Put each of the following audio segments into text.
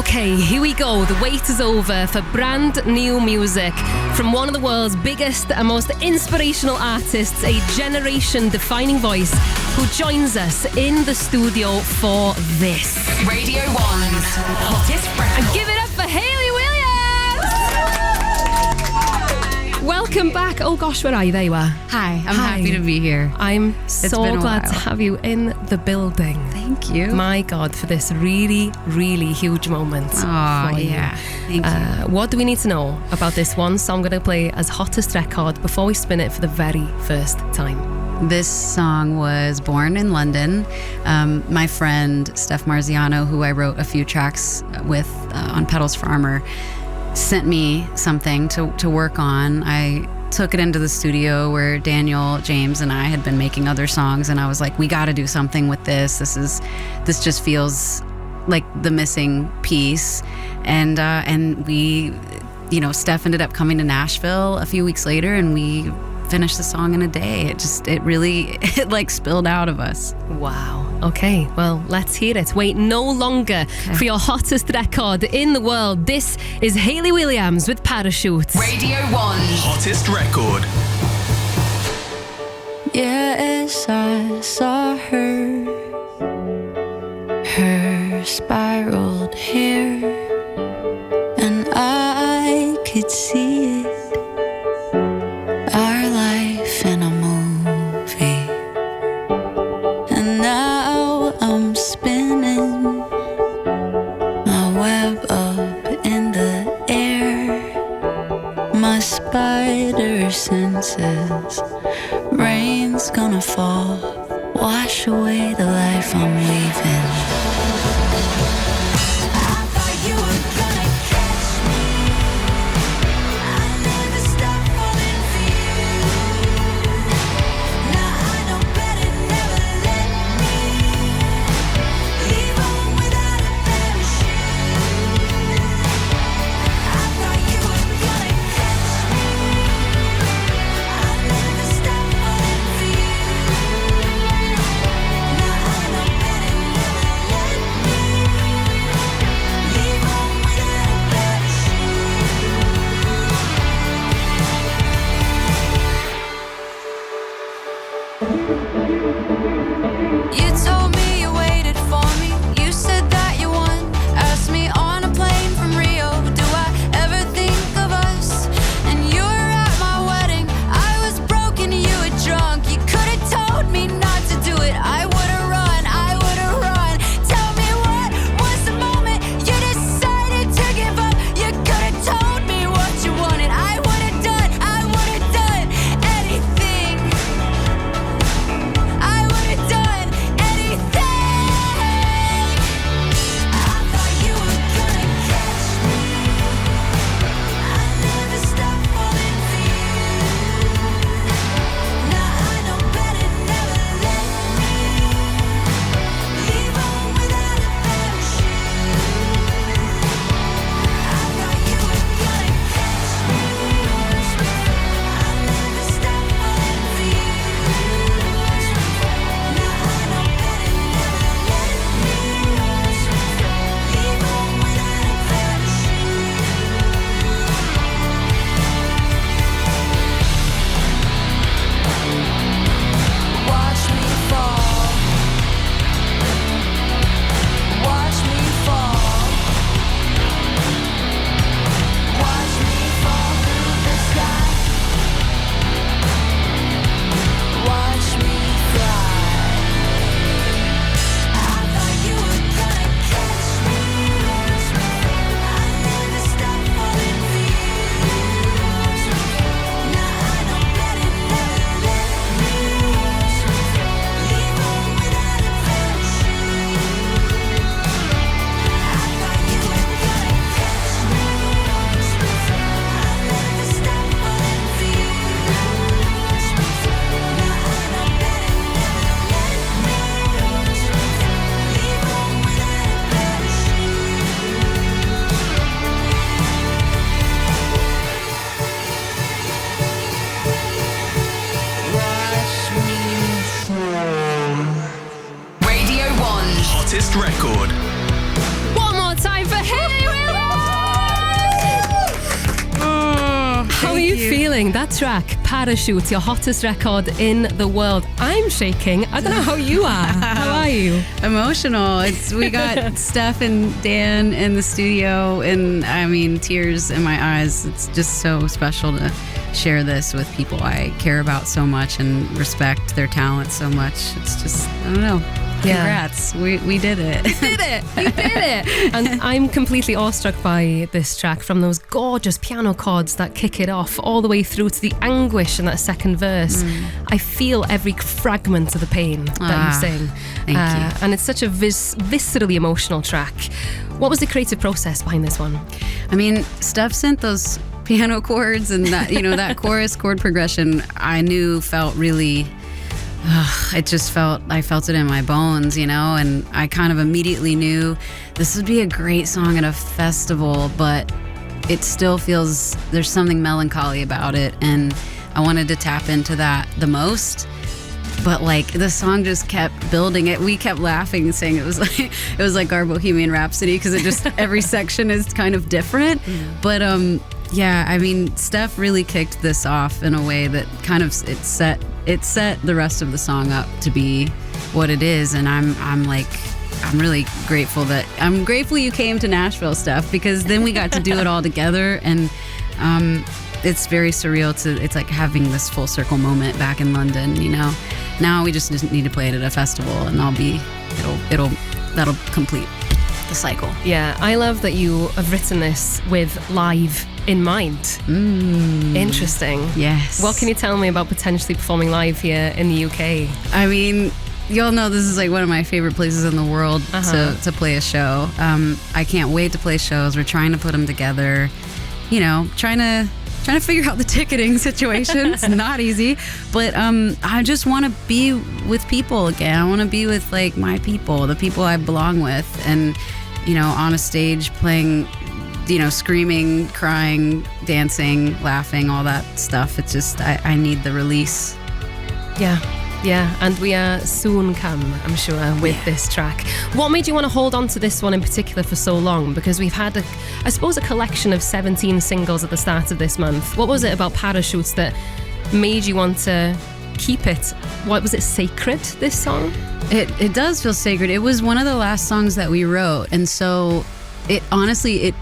Okay, here we go. The wait is over for brand new music from one of the world's biggest and most inspirational artists, a generation-defining voice who joins us in the studio for this. Radio 1's hottest record. And give it up for Hayley Williams! Welcome back. Oh gosh, where are you? There you are. Hi, I'm happy to be here. I'm so been a glad while. to have you in the building. Thank you. My God, for this really, really huge moment. Oh, for you. yeah. Thank you. What do we need to know about this one song I'm going to play as hottest record before we spin it for the very first time? This song was born in London. My friend, Steph Marziano, who I wrote a few tracks with on Pedals for Armor, sent me something to work on. I took it into the studio where Daniel, James, and I had been making other songs, and I was like, we got to do something with this. This just feels like the missing piece. And we, Steph ended up coming to Nashville a few weeks later, and we finished the song in a day. It really spilled out of us. Wow. Okay, well, let's hear it. Wait no longer for your hottest record in the world. This is Hayley Williams with Parachute. Radio 1's hottest record. Yes, I saw her spiraled hair, and I could see it. Our life in a movie, and now I'm spinning my web up in the air. My spider senses, rain's gonna fall, wash away the life I'm weaving. Record. One more time for Hayley! darling, that track, Parachute, your hottest record in the world. I'm shaking. I don't know how you are. How are you? Emotional. We got Steph and Dan in the studio, and I mean, tears in my eyes. It's just so special to share this with people I care about so much and respect their talent so much. It's just, I don't know. Congrats. We did it. You did it. And I'm completely awestruck by this track, from those gorgeous piano chords that kick it off all the way through to the anguish in that second verse. I feel every fragment of the pain that you sing. Thank you. And it's such a viscerally emotional track. What was the creative process behind this one? I mean, Steph sent those piano chords, and that, that chorus chord progression I knew felt really... I felt it in my bones, and I kind of immediately knew this would be a great song at a festival, but it still feels, there's something melancholy about it, and I wanted to tap into that the most. But like the song just kept building it. We kept laughing and saying it was like our Bohemian Rhapsody, because it just every section is kind of different. But yeah, I mean, Steph really kicked this off in a way that kind of it set the rest of the song up to be what it is, and I'm really grateful you came to Nashville, Steph, because then we got to do it all together, and it's very surreal it's like having this full circle moment back in London, Now we just need to play it at a festival, and that'll complete the cycle. Yeah, I love that you have written this with live in mind. Interesting. Yes. What can you tell me about potentially performing live here in the UK? I mean, y'all know this is like one of my favorite places in the world to play a show. I can't wait to play shows. We're trying to put them together, trying to figure out the ticketing situation. It's not easy, but I just want to be with people again. I want to be with like my people, the people I belong with, and on a stage playing, screaming, crying, dancing, laughing, all that stuff. It's just I need the release. Yeah, and we are soon come, I'm sure, with this track. What made you want to hold on to this one in particular for so long? Because we've had, I suppose, a collection of 17 singles at the start of this month. What was it about Parachutes that made you want to keep it? What was it, sacred, this song? It does feel sacred. It was one of the last songs that we wrote, and so it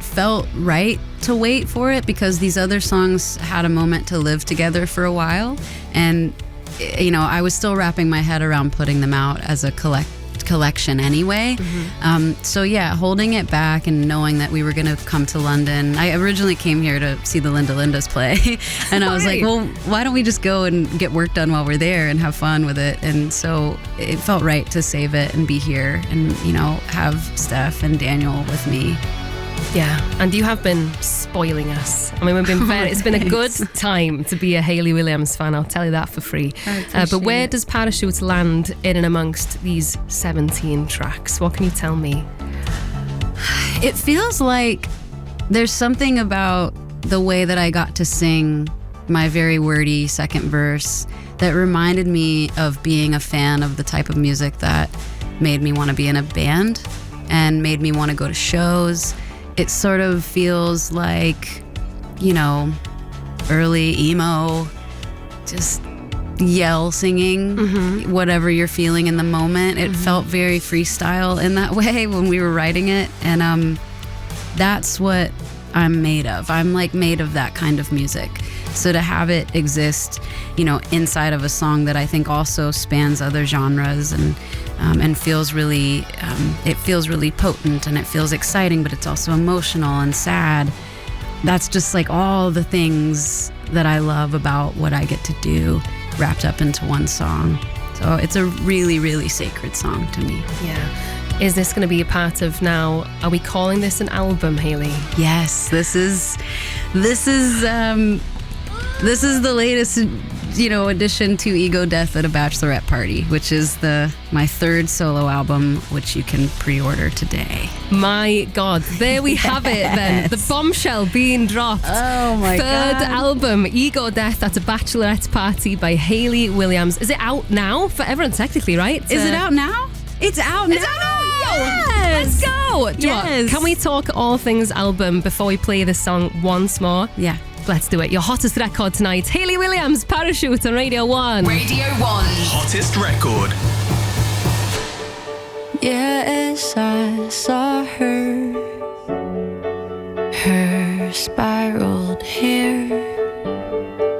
felt right to wait for it, because these other songs had a moment to live together for a while, and I was still wrapping my head around putting them out as a collection anyway. So yeah, holding it back and knowing that we were going to come to London. I originally came here to see the Linda Lindas play, and I was like, well, why don't we just go and get work done while we're there and have fun with it? And so it felt right to save it and be here and, have Steph and Daniel with me. Yeah, and you have been spoiling us. I mean, it's been a good time to be a Hayley Williams fan, I'll tell you that for free. But where does Parachutes land in and amongst these 17 tracks? What can you tell me? It feels like there's something about the way that I got to sing my very wordy second verse that reminded me of being a fan of the type of music that made me want to be in a band and made me want to go to shows. It sort of feels like, early emo, just yell singing, whatever you're feeling in the moment. It felt very freestyle in that way when we were writing it. And that's what I'm made of. I'm like made of that kind of music. So to have it exist, inside of a song that I think also spans other genres and feels really, it feels really potent and it feels exciting, but it's also emotional and sad. That's just like all the things that I love about what I get to do wrapped up into one song. So it's a really, really sacred song to me. Yeah. Is this going to be a part of now? Are we calling this an album, Hayley? Yes, this is the latest, addition to Ego Death at a Bachelorette Party, which is my third solo album, which you can pre-order today. My God, there we have it then. The bombshell being dropped. Oh my God. Third album, Ego Death at a Bachelorette Party by Hayley Williams. Is it out now for everyone technically, right? Is it out now? It's out now. It's out now. Yes. Let's go. Do you know what? Can we talk all things album before we play this song once more? Yeah. Let's do it. Your hottest record tonight. Hayley Williams, Parachute on Radio 1. Radio 1's hottest record. Yes, I saw her spiraled hair,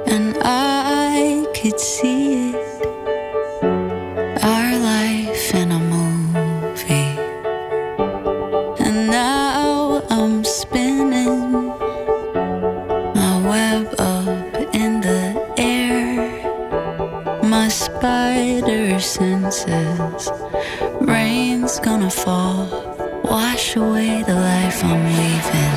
and I could see it, our life in a movie. And now I'm spinning my web up in the air, my spider senses. Rain's gonna fall, wash away the life I'm leaving.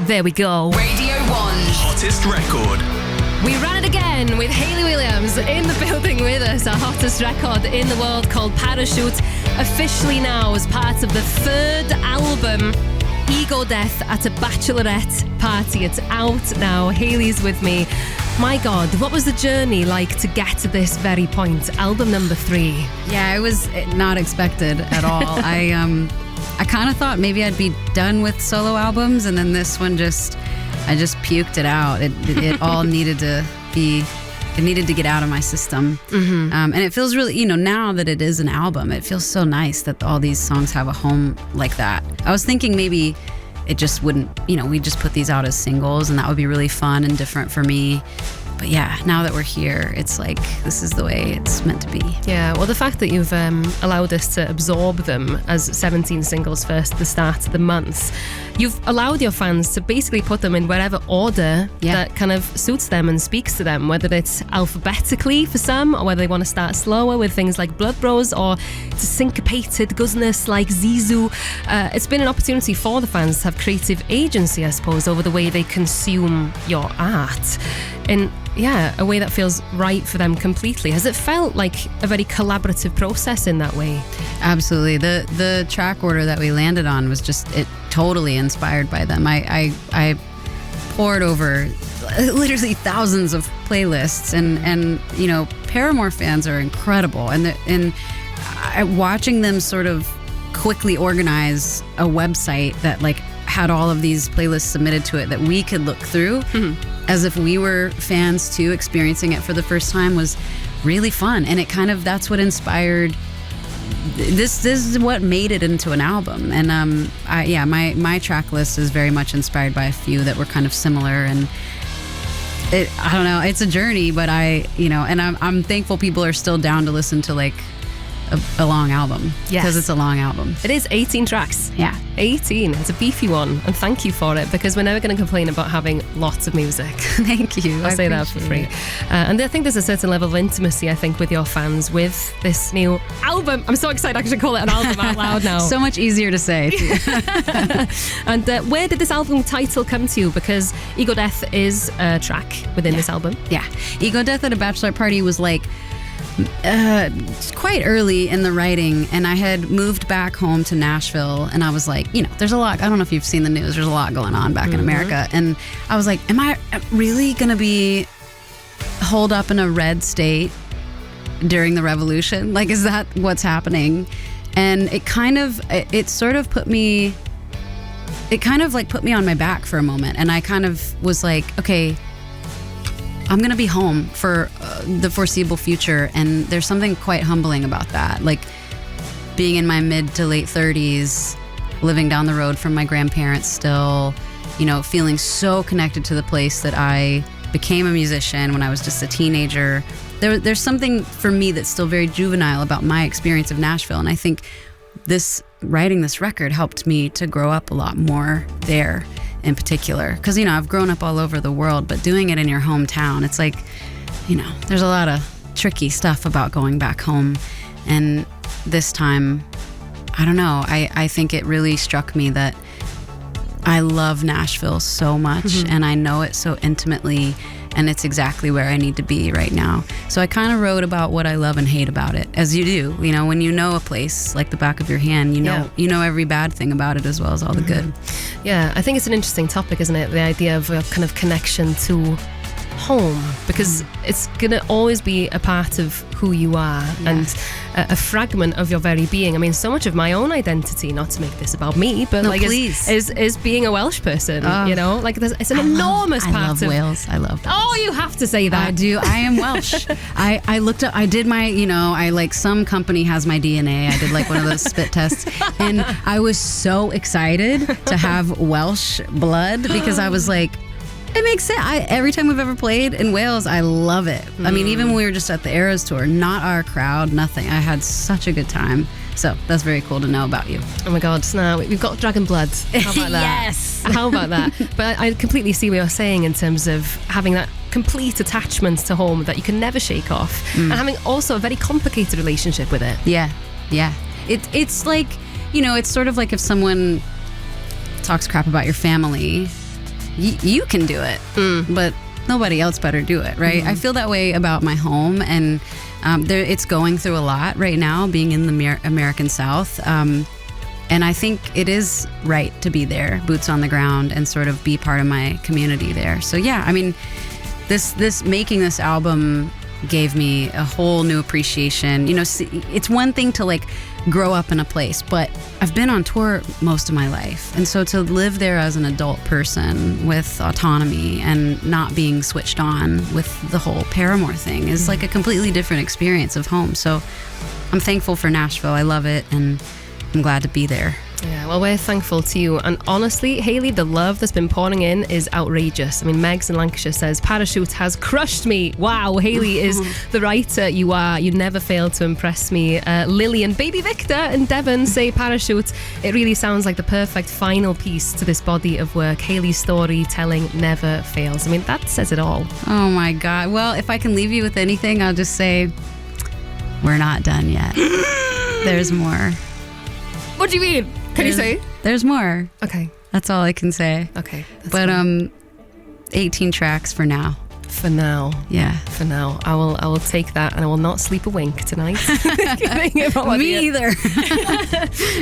There we go. Radio 1's hottest record. We ran it again with Hayley Williams in the building with us. Our hottest record in the world called Parachute, officially now as part of the third album, Ego Death at a Bachelorette Party. It's out now. Hayley's with me. My God, what was the journey like to get to this very point? Album number 3. Yeah, it was not expected at all. I kind of thought maybe I'd be done with solo albums, and then this one I just puked it out. It all needed to get out of my system. Mm-hmm. And it feels really, now that it is an album, it feels so nice that all these songs have a home like that. I was thinking maybe it just wouldn't, we just put these out as singles and that would be really fun and different for me. But yeah, now that we're here, it's like, this is the way it's meant to be. Yeah, well, the fact that you've allowed us to absorb them as 17 singles first at the start of the month, you've allowed your fans to basically put them in whatever order that kind of suits them and speaks to them, whether it's alphabetically for some, or whether they want to start slower with things like Blood Bros, or to syncopated goodness like Zizou. It's been an opportunity for the fans to have creative agency, I suppose, over the way they consume your art. in a way that feels right for them completely. Has it felt like a very collaborative process in that way? Absolutely. The track order that we landed on was just totally inspired by them. I poured over literally thousands of playlists, and you know, Paramore fans are incredible, and watching them sort of quickly organize a website that like had all of these playlists submitted to it that we could look through as if we were fans too, experiencing it for the first time, was really fun. And it kind of, that's what inspired this is what made it into an album. And my track list is very much inspired by a few that were kind of similar. And I don't know, it's a journey, but I'm thankful people are still down to listen to like a long album. Yes. Because it's a long album. It is 18 tracks. Yeah. 18. It's a beefy one. And thank you for it, because we're never going to complain about having lots of music. Thank you. I'll say that for free. And I think there's a certain level of intimacy, I think, with your fans with this new album. I'm so excited I can call it an album out loud now. So much easier to say. And where did this album title come to you? Because Ego Death is a track within this album. Yeah. Ego Death at a Bachelorette Party was like quite early in the writing, and I had moved back home to Nashville, and I was like, you know, there's a lot, I don't know if you've seen the news, there's a lot going on back in America, and I was like, am I really gonna be holed up in a red state during the revolution? Like, is that what's happening? And it sort of put me on my back for a moment, and I kind of was like, okay, I'm going to be home for the foreseeable future. And there's something quite humbling about that. Like being in my mid to late 30s, living down the road from my grandparents still, you know, feeling so connected to the place that I became a musician when I was just a teenager. There's something for me that's still very juvenile about my experience of Nashville. And I think writing this record helped me to grow up a lot more there in particular, because, you know, I've grown up all over the world, but doing it in your hometown, it's like, you know, there's a lot of tricky stuff about going back home. And this time, I don't know, I think it really struck me that I love Nashville so much, and I know it so intimately, and it's exactly where I need to be right now. So I kind of wrote about what I love and hate about it, as you do. You know, when you know a place like the back of your hand, you know every bad thing about it as well as all the good. Yeah, I think it's an interesting topic, isn't it? The idea of a kind of connection to home, because it's going to always be a part of who you are and a fragment of your very being. I mean, so much of my own identity, not to make this about me, but is being a Welsh person, you know? Like it's an enormous part of... I love Wales. I love Wales. Oh, you have to say that. I do. I am Welsh. I looked up, I did my, you know, I like some company has my DNA. I did like one of those spit tests, and I was so excited to have Welsh blood, because I was like, it makes sense. Every time we've ever played in Wales, I love it. I mean, even when we were just at the Eras tour, not our crowd, nothing. I had such a good time. So that's very cool to know about you. Oh my God, now we've got dragon blood. How about that? Yes. How about that? But I completely see what you're saying in terms of having that complete attachment to home that you can never shake off, and having also a very complicated relationship with it. Yeah. It's like, you know, it's sort of like if someone talks crap about your family, you can do it, but nobody else better do it, right? I feel that way about my home, and it's going through a lot right now, being in the American South, and I think it is right to be there, boots on the ground, and sort of be part of my community there. So yeah, I mean, this making this album gave me a whole new appreciation. You know, it's one thing to like grow up in a place, but I've been on tour most of my life, and so to live there as an adult person with autonomy and not being switched on with the whole Paramore thing is like a completely different experience of home. So I'm thankful for Nashville. I love it, and I'm glad to be there. Yeah, well, we're thankful to you. And honestly, Hayley, the love that's been pouring in is outrageous. I mean, Megs in Lancashire says, Parachute has crushed me. Wow, Hayley is the writer you are. You never fail to impress me. Lily and Baby Victor and Devon say, Parachute, it really sounds like the perfect final piece to this body of work. Hayley's storytelling never fails. I mean, that says it all. Oh my God. Well, if I can leave you with anything, I'll just say, we're not done yet. There's more. What do you mean? Can you say? There's more. Okay. That's all I can say. Okay. But 18 tracks for now. For now. Yeah. For now. I will take that and I will not sleep a wink tonight. Me either.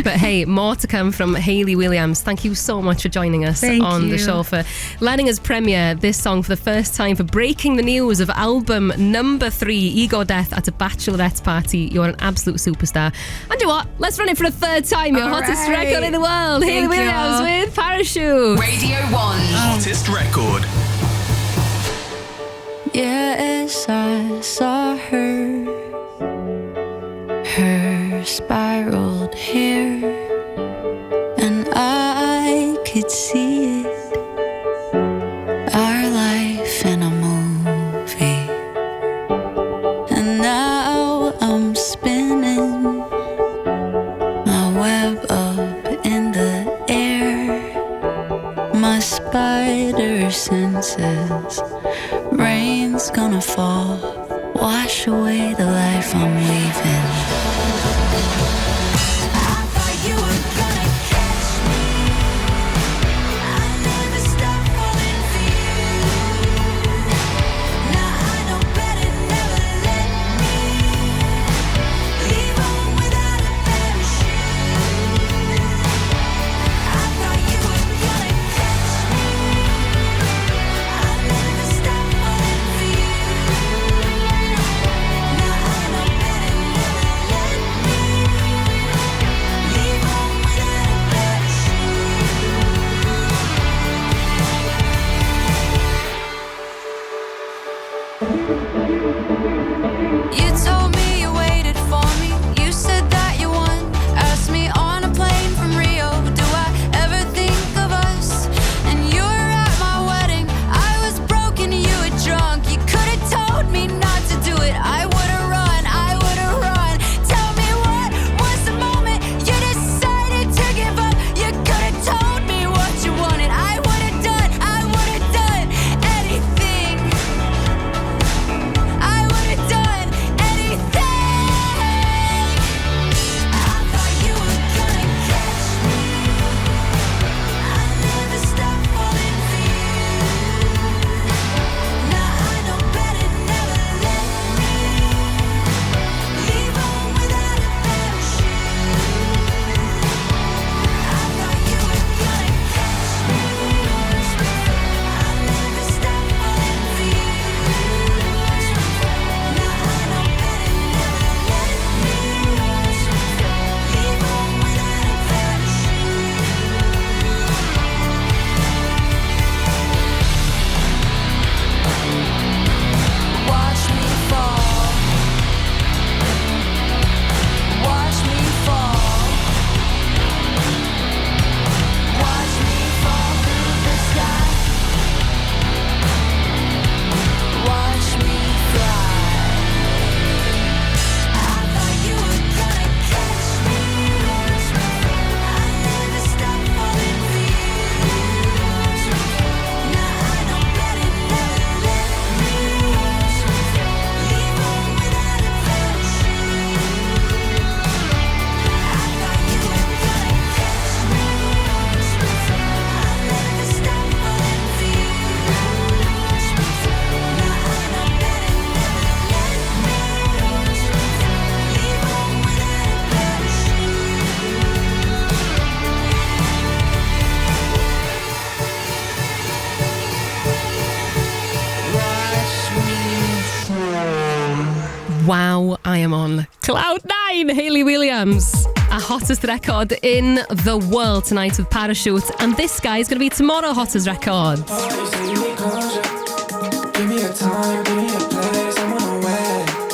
But hey, more to come from Hayley Williams. Thank you so much for joining us on the show, for letting us premiere this song for the first time, for breaking the news of album number 3, Ego Death, at a Bachelorette party. You're an absolute superstar. And you know what? Let's run it for a third time. Your hottest record in the world. Hayley Williams with Parachute. Radio 1. Hottest record. Yes, I saw her spiraled hair, and I could see it, our life in a movie. And now I'm spinning my web up in the air, my spider senses. Rain's gonna fall, wash away the life I'm leaving. I thought you were gonna catch me. I never stopped falling for you. Now I know better, never let me leave home without a parachute. I thought you were gonna catch me. I never stopped falling for you. Now I know better, never let me leave home without a parachute. You told me you waited for me. You said that you won. Asked me on a plane from Rio, do I ever think of us? And you were at my wedding. I was broken, you were drunk. You could have told me not to do it. I would have run, I would have run. Tell me, what was the moment you decided to give up? You could have told me what you wanted. I would have done anything. I would have done anything. I thought you were gonna catch me. I never stopped falling for you. Now I know better, never let me leave home without a parachute. I thought you were gonna catch me. I never stopped falling for you. Now I know better, never let me leave home without a parachute. Watch me fall. Watch me fall. Watch me fall through the sky. Watch me fly. I thought you were gonna catch me. I never stopped falling for you. Now I know better, never let me leave home without a parachute. I thought you were gonna catch me. I never stopped falling for you. Now I know better, never let me leave home without a Wow, I am on cloud 9. Hayley Williams, our hottest record in the world tonight with Parachute. And this guy is going to be tomorrow hottest record. Give me a time, give me a